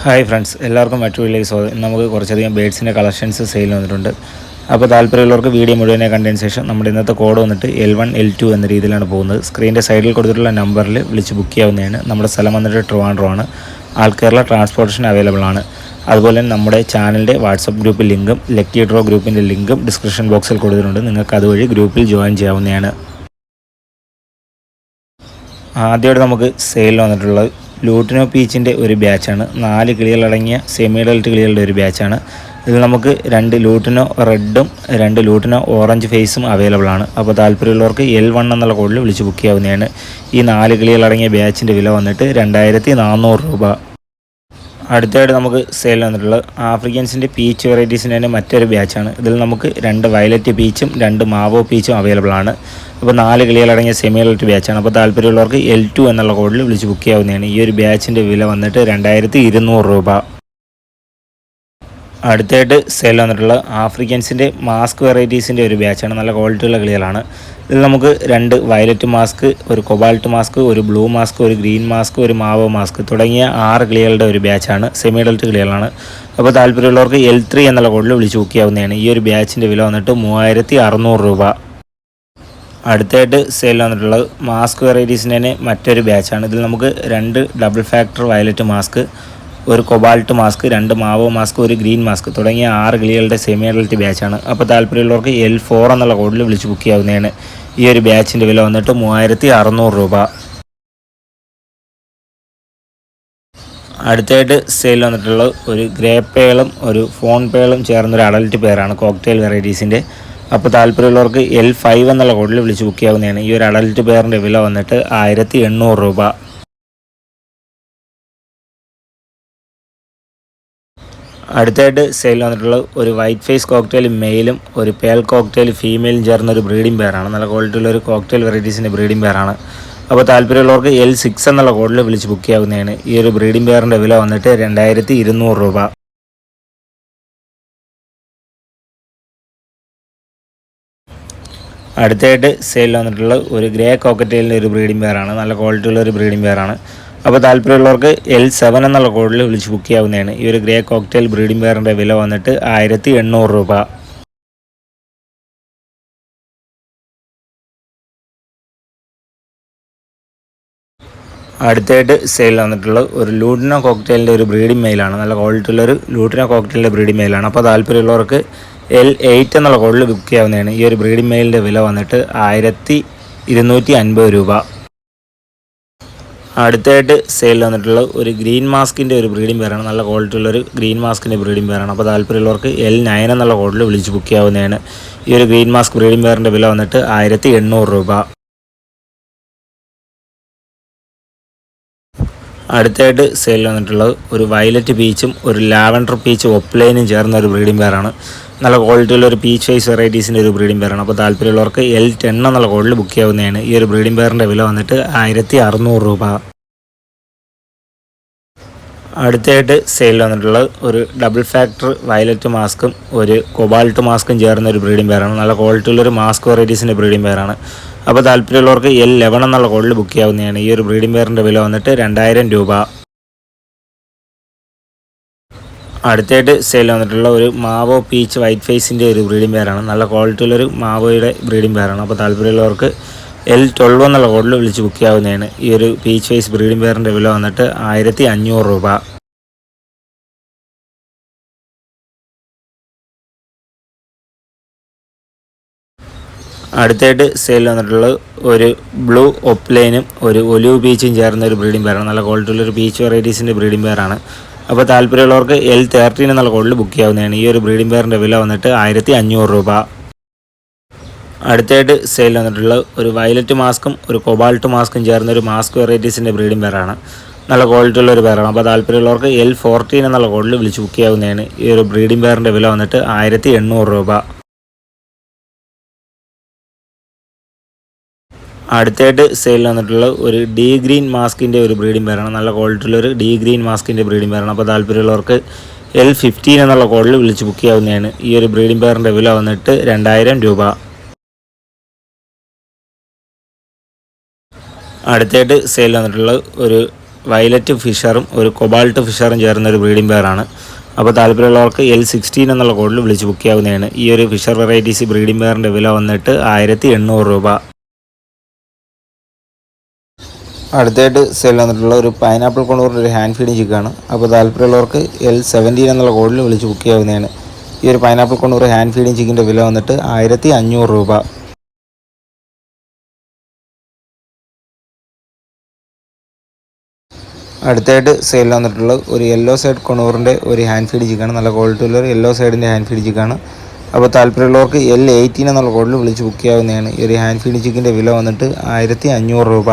Hi friends, എല്ലാവർക്കും മറ്റു വീഡിയോയിലേക്ക് സ്വാഗതം. നമുക്ക് കുറച്ചധികം ബേഡ്സിൻ്റെ കളക്ഷൻസ് സെയിൽ വന്നിട്ടുണ്ട്. അപ്പോൾ താല്പര്യമുള്ളവർക്ക് വീഡിയോ മുഴുവനെ കണ്ടതിന് ശേഷം നമ്മുടെ ഇന്നത്തെ കോഡ് വന്നിട്ട് L1 L2 എന്ന രീതിയിലാണ് പോകുന്നത്. സ്ക്രീനിൻ്റെ സൈഡിൽ കൊടുത്തിട്ടുള്ള നമ്പറിൽ വിളിച്ച് ബുക്ക് ചെയ്യാവുന്നതാണ്. നമ്മുടെ സ്ഥലം വന്നിട്ട് ട്രിവാൻഡ്രം ആണ്. ആൾ കേരള ട്രാൻസ്പോർട്ടേഷൻ അവൈലബിൾ ആണ്. അതുപോലെ തന്നെ നമ്മുടെ ചാനലിൻ്റെ വാട്സപ്പ് ഗ്രൂപ്പ് ലിങ്കും ലക്കി ഡ്രോ ഗ്രൂപ്പിൻ്റെ ലിങ്കും ഡിസ്ക്രിപ്ഷൻ ബോക്സിൽ കൊടുത്തിട്ടുണ്ട്. നിങ്ങൾക്ക് അതുവഴി ഗ്രൂപ്പിൽ ജോയിൻ ചെയ്യാവുന്നതാണ്. ആദ്യമായിട്ട് നമുക്ക് സെയിൽ വന്നിട്ടുള്ളത് ലൂട്ടിനോ പീച്ചിൻ്റെ ഒരു ബാച്ചാണ്. 4 കിളികളടങ്ങിയ സെമി അഡൽട്ട് കിളികളുടെ ഒരു ബാച്ചാണ്. ഇതിൽ നമുക്ക് 2 ലൂട്ടിനോ റെഡും 2 ലൂട്ടിനോ ഓറഞ്ച് ഫേസും അവൈലബിൾ ആണ്. അപ്പോൾ താല്പര്യമുള്ളവർക്ക് L1 എന്നുള്ള കോഡിൽ വിളിച്ച് ബുക്ക് ചെയ്യാവുന്നതാണ്. ഈ 4 കിളികളടങ്ങിയ ബാച്ചിൻ്റെ വില വന്നിട്ട് 2400 രൂപ. അടുത്തായിട്ട് നമുക്ക് സെയിൽ വന്നിട്ടുള്ളത് ആഫ്രിക്കൻസിൻ്റെ പീച്ച് വെറൈറ്റീസിൻ്റെ തന്നെ മറ്റൊരു ബാച്ചാണ്. ഇതിൽ നമുക്ക് 2 വയലറ്റ് പീച്ചും 2 മാവോ പീച്ചും അവൈലബിൾ ആണ്. അപ്പോൾ 4 കിളികളടങ്ങിയ സെമി അഡൽട്ട് ബാച്ചാണ്. അപ്പോൾ താല്പര്യമുള്ളവർക്ക് L2 എന്നുള്ള കോഡിൽ വിളിച്ച് ബുക്ക് ചെയ്യാവുന്നതാണ്. ഈ ഒരു ബാച്ചിൻ്റെ വില വന്നിട്ട് 2200 രൂപ. അടുത്തായിട്ട് സെയിൽ വന്നിട്ടുള്ള ആഫ്രിക്കൻസിൻ്റെ മാസ്ക് വെറൈറ്റീസിൻ്റെ ഒരു ബാച്ചാണ്. നല്ല ക്വാളിറ്റിയുള്ള കിളികളാണ്. ഇതിൽ നമുക്ക് 2 വയലറ്റ് മാസ്ക്, ഒരു കൊബാൾട്ട് മാസ്ക്, ഒരു ബ്ലൂ മാസ്ക്, ഒരു ഗ്രീൻ മാസ്ക്, ഒരു മാവോ മാസ്ക് തുടങ്ങിയ 6 കിളികളുടെ ഒരു ബാച്ചാണ്. Semi adult കിളികളാണ്. അപ്പോൾ താല്പര്യമുള്ളവർക്ക് L3 എന്നുള്ള കോഡിൽ വിളിച്ച് ബുക്ക് ചെയ്യാവുന്നതാണ്. ഈ ഒരു ബാച്ചിൻ്റെ വില വന്നിട്ട് 3600 രൂപ. അടുത്തായിട്ട് സെയിൽ വന്നിട്ടുള്ളത് മാസ്ക് വെറൈറ്റീസിൻ്റെ തന്നെ മറ്റൊരു ബാച്ചാണ്. ഇതിൽ നമുക്ക് 2 ഡബിൾ ഫാക്ടർ വയലറ്റ് മാസ്ക്, ഒരു കൊബാൾട്ട് മാസ്ക്, 2 മാവോ മാസ്ക്, ഒരു ഗ്രീൻ മാസ്ക് തുടങ്ങിയ 6 കിളികളുടെ സെമി അഡൽട്ട് ബാച്ചാണ്. അപ്പോൾ താല്പര്യമുള്ളവർക്ക് L4 എന്നുള്ള കോഡിൽ വിളിച്ച് ബുക്ക് ചെയ്യാവുന്നതാണ്. ഈ ഒരു ബാച്ചിൻ്റെ വില വന്നിട്ട് 3600 രൂപ. അടുത്തായിട്ട് സെയിൽ വന്നിട്ടുള്ളത് ഒരു ഗ്രേ പേളും ഒരു ഫോൺ പേളും ചേർന്നൊരു അഡൽട്ട് പെയറാണ്, കോക്ടെയിൽ വെറൈറ്റീസിൻ്റെ. അപ്പോൾ താല്പര്യമുള്ളവർക്ക് L5 എന്നുള്ള കോഡിൽ വിളിച്ച് ബുക്ക് ചെയ്യാവുന്നതാണ്. ഈ ഒരു അഡൽട്ട് പെയറിൻ്റെ വില വന്നിട്ട് 1800 രൂപ. അടുത്തായിട്ട് സെയിൽ വന്നിട്ടുള്ളത് ഒരു വൈറ്റ് ഫേസ് കോക്ടെയിൽ മെയിലും ഒരു പേൾ കോക്ടെയിൽ ഫീമെയിലും ചേർന്നൊരു ബ്രീഡിംഗ് പെയറാണ്. നല്ല ക്വാളിറ്റിയുള്ള ഒരു കോക്ടെയിൽ വെറൈറ്റീസിൻ്റെ ബ്രീഡിംഗ് പെയറാണ്. അപ്പോൾ താല്പര്യമുള്ളവർക്ക് L6 എന്നുള്ള കോഡിൽ വിളിച്ച് ബുക്ക് ചെയ്യാവുന്നതാണ്. ഈ ഒരു ബ്രീഡിംഗ് പെയറിൻ്റെ വില വന്നിട്ട് 2200 രൂപ. അടുത്തായിട്ട് സെയിൽ വന്നിട്ടുള്ള ഒരു ഗ്രേ കോക്കറ്റെയിലിൻ്റെ ഒരു ബ്രീഡിംഗ് പെയറാണ്. നല്ല ക്വാളിറ്റിയുള്ള ഒരു ബ്രീഡിംഗ് പെയറാണ്. അപ്പോൾ താല്പര്യമുള്ളവർക്ക് L7 എന്നുള്ള കോഡിൽ വിളിച്ച് ബുക്ക് ചെയ്യാവുന്നതാണ്. ഈ ഒരു ഗ്രേ കോക്ടെയിൽ ബ്രീഡിംഗ് പെയറിൻ്റെ വില വന്നിട്ട് 1800 രൂപ. അടുത്തായിട്ട് സെയിൽ വന്നിട്ടുള്ള ഒരു ലൂട്ടിനോ കോക്ടെയിലിൻ്റെ ഒരു ബ്രീഡിംഗ് മെയിലാണ്. നല്ല ക്വാളിറ്റിയുള്ളൊരു ലൂട്ടിനോ കോക്ടെയിലിൻ്റെ ബ്രീഡിംഗ് മെയിലാണ്. അപ്പോൾ താല്പര്യമുള്ളവർക്ക് L8 എന്നുള്ള കോഡിൽ ബുക്ക് ചെയ്യാവുന്നതാണ്. ഈ ഒരു ബ്രീഡിംഗ് മെയിലിൻ്റെ വില വന്നിട്ട് 1250 രൂപ. അടുത്തായിട്ട് സെയിൽ വന്നിട്ടുള്ള ഒരു ഗ്രീൻ മാസ്കിൻ്റെ ഒരു ബ്രീഡിംഗ് പെയറാണ്. നല്ല ക്വാളിറ്റിയുള്ളൊരു ഗ്രീൻ മാസ്കിൻ്റെ ബ്രീഡിംഗ് പെയറാണ്. അപ്പോൾ താല്പര്യമുള്ളവർക്ക് L9 എന്നുള്ള കോഡിൽ വിളിച്ച് ബുക്ക് ചെയ്യാവുന്നതാണ്. ഈ ഒരു ഗ്രീൻ മാസ്ക് ബ്രീഡിംഗ് പെയറിൻ്റെ വില വന്നിട്ട് 1800 രൂപ. അടുത്തായിട്ട് സെയിൽ വന്നിട്ടുള്ളത് ഒരു വയലറ്റ് പീച്ചും ഒരു ലാവൻഡർ പീച്ച് ഒപ്ലൈനും ചേർന്ന ഒരു ബ്രീഡിംഗ് പെയറാണ്. നല്ല ക്വാളിറ്റിയുള്ള ഒരു പീച്ച് ഫേസ് വെറൈറ്റീസിൻ്റെ ഒരു ബ്രീഡിംഗ് പെയറാണ്. അപ്പോൾ താല്പര്യമുള്ളവർക്ക് L10 എന്നുള്ള കോഡിൽ ബുക്ക് ചെയ്യാവുന്നതാണ്. ഈ ഒരു ബ്രീഡിംഗ് പെയറിൻ്റെ വില വന്നിട്ട് 1600 രൂപ. അടുത്തായിട്ട് സെയിൽ വന്നിട്ടുള്ളത് ഒരു ഡബിൾ ഫാക്ടർ വയലറ്റ് മാസ്കും ഒരു കൊബാൾട്ട് മാസ്കും ചേർന്ന ഒരു ബ്രീഡിംഗ് പെയറാണ്. നല്ല ക്വാളിറ്റിയുള്ളൊരു മാസ്ക് വെറൈറ്റീസിൻ്റെ ബ്രീഡിംഗ് പെയറാണ്. അപ്പോൾ താല്പര്യമുള്ളവർക്ക് L11 എന്നുള്ള കോഡിൽ ബുക്ക് ചെയ്യാവുന്നതാണ്. ഈ ഒരു ബ്രീഡിംഗ് പെയറിൻ്റെ വില വന്നിട്ട് 2000 രൂപ. അടുത്തായിട്ട് സെയിൽ വന്നിട്ടുള്ള ഒരു മാവോ പീച്ച് വൈറ്റ് ഫേസിൻ്റെ ഒരു ബ്രീഡിംഗ് പെയറാണ്. നല്ല ക്വാളിറ്റിയുള്ളൊരു മാവോയുടെ ബ്രീഡിംഗ് പെയറാണ്. അപ്പോൾ താല്പര്യമുള്ളവർക്ക് L12 എന്നുള്ള കോഡിൽ വിളിച്ച് ബുക്ക് ചെയ്യാവുന്നതാണ്. ഈ ഒരു പീച്ച് ഫേസ് ബ്രീഡിംഗ് പെയറിൻ്റെ വില വന്നിട്ട് 1500 രൂപ. അടുത്തായിട്ട് സെയിൽ വന്നിട്ടുള്ളത് ഒരു ബ്ലൂ ഒപ്ലൈനും ഒരു ഒലിവ് പീച്ചും ചേർന്ന ഒരു ബ്രീഡിംഗ് പെയറാണ്. നല്ല ക്വാളിറ്റിയുള്ളൊരു പീച്ച് വെറൈറ്റീസിൻ്റെ ബ്രീഡിംഗ് പെയറാണ്. അപ്പോൾ താല്പര്യമുള്ളവർക്ക് L13 എന്നുള്ള കോഡിൽ ബുക്ക് ചെയ്യാവുന്നതാണ്. ഈ ഒരു ബ്രീഡിംഗ് പെയറിൻ്റെ വില വന്നിട്ട് 1500 രൂപ. അടുത്തായിട്ട് സെയിൽ വന്നിട്ടുള്ള ഒരു വയലറ്റ് മാസ്കും ഒരു കൊബാൾട്ട് മാസ്കും ചേർന്ന ഒരു മാസ്ക് വെറൈറ്റീസിൻ്റെ ബ്രീഡിംഗ് പെയറാണ്. നല്ല ക്വാളിറ്റിയുള്ള ഒരു പെയറാണ്. അപ്പോൾ താല്പര്യമുള്ളവർക്ക് L14 എന്നുള്ള കോഡിൽ വിളിച്ച് ബുക്ക് ചെയ്യാവുന്നതാണ്. ഈ ഒരു ബ്രീഡിംഗ് പെയറിൻ്റെ വില വന്നിട്ട് 1800 രൂപ. അടുത്തായിട്ട് സെയിൽ വന്നിട്ടുള്ള ഒരു ഡി ഗ്രീൻ മാസ്കിൻ്റെ ഒരു ബ്രീഡിംഗ് പെയറാണ്. നല്ല ക്വാളിറ്റിയുള്ളൊരു ഡി ഗ്രീൻ മാസ്കിൻ്റെ ബ്രീഡിംഗ് പെയറാണ്. അപ്പോൾ താല്പര്യമുള്ളവർക്ക് L15 എന്നുള്ള കോഡിൽ വിളിച്ച് ബുക്ക് ചെയ്യാവുന്നതാണ്. ഈ ഒരു ബ്രീഡിംഗ് പെയറിൻ്റെ വില വന്നിട്ട് 2000 രൂപ. അടുത്തായിട്ട് സെയിൽ വന്നിട്ടുള്ള ഒരു വയലറ്റ് ഫിഷറും ഒരു കൊബാൾട്ട് ഫിഷറും ചേർന്ന ഒരു ബ്രീഡിംഗ് പെയറാണ്. അപ്പോൾ താല്പര്യമുള്ളവർക്ക് L16 എന്നുള്ള കോഡിൽ വിളിച്ച് ബുക്ക് ചെയ്യാവുന്നതാണ്. ഈ ഒരു ഫിഷർ വെറൈറ്റീസ് ബ്രീഡിംഗ് പെയറിൻ്റെ വില വന്നിട്ട് 1800 രൂപ. അടുത്തായിട്ട് സെയിൽ വന്നിട്ടുള്ള ഒരു പൈനാപ്പിൾ കൊണ്ടൂറിൻ്റെ ഒരു ഹാൻഡ് ഫീഡിങ് ചിക്കാണ്. അപ്പോൾ താല്പര്യമുള്ളവർക്ക് L17 എന്നുള്ള കോഡിൽ വിളിച്ച് ബുക്ക് ചെയ്യാവുന്നതാണ്. ഈ ഒരു പൈനാപ്പിൾ കൊണ്ടൂർ ഹാൻഡ് ഫീഡിങ് ചിക്കിൻ്റെ വില വന്നിട്ട് 1500 രൂപ. അടുത്തായിട്ട് സെയിൽ വന്നിട്ടുള്ള ഒരു യെല്ലോ സൈഡ് കൊണൂറിൻ്റെ ഒരു ഹാൻഡ് ഫീഡ് ചിക്കാണ്. നല്ല ക്വാളിറ്റിയുള്ള ഒരു യെല്ലോ സൈഡിൻ്റെ ഹാൻഡ് ഫീഡ് ചിക്കാണ്. അപ്പോൾ താല്പര്യമുള്ളവർക്ക് L18 എന്നുള്ള കോഡിൽ വിളിച്ച് ബുക്ക് ചെയ്യാവുന്നതാണ്. ഈ ഒരു ഹാൻഡ് ഫീഡ് ചിക്കിൻ്റെ വില വന്നിട്ട് 1500 രൂപ.